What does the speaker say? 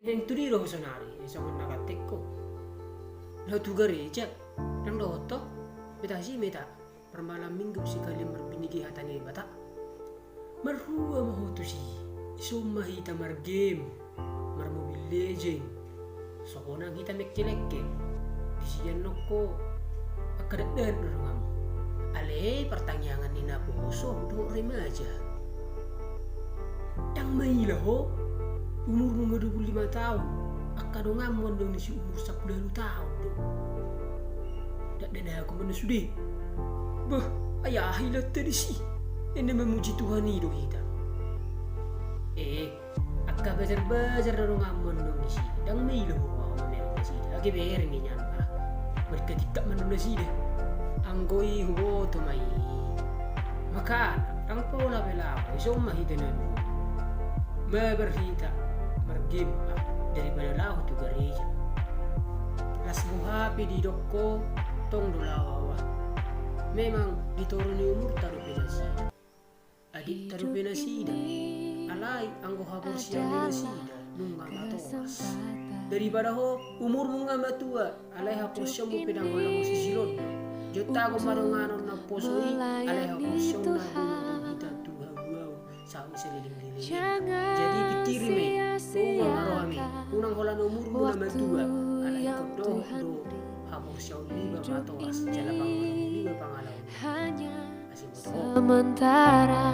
Yang tu di roh sonari, isang nakatik ko. Lalu tu gereja, nang doto, beta si meta, permalam minggu si kali berbinigi hatani bata. Marua maho tu si, isumma hita mar game, mar mobile legend. Sokona kita mek-celekke, disiyan noko, akadadan orang kamu. Ale pertanyaan ni na poso do remaja. Yang maila ho, umur mga 25 tahun, akado ngamon dong si umur 10 tahun do. Dak dana aku mana sudi. Bah, ayah hilat tadi si. Ini memuji Tuhan itu kita. Akka bajar-bajar dong ngamon dong si. Dang maila ho ako na si. Agi ber ni nyan ba. Mereka tidak mana si deh. Anggoi hubo to mai. Maka, ang pola bela ako, isong mahitanan mo. Berhita, mergimpa daripada lahu tu gereja. Las muhapi di doko tong dolawawa. Memang dituruni umur taruh penasida. Adik taruh penasida. Alai anggo habur siang penasida nunga matoas. Daripada ho umur munga matua alai hapur siang mo pinang walang sisilon. Jota ko marunganon na posoi alai hapur siang na bunong kita tuha buaw sa seliling-liling. Jadi pikiri me, tuwa marami, unang hola umur mo na matua, alay ko do, habang siya liba matoas, jalapang liba pangalaw. Asin mo to. Sementara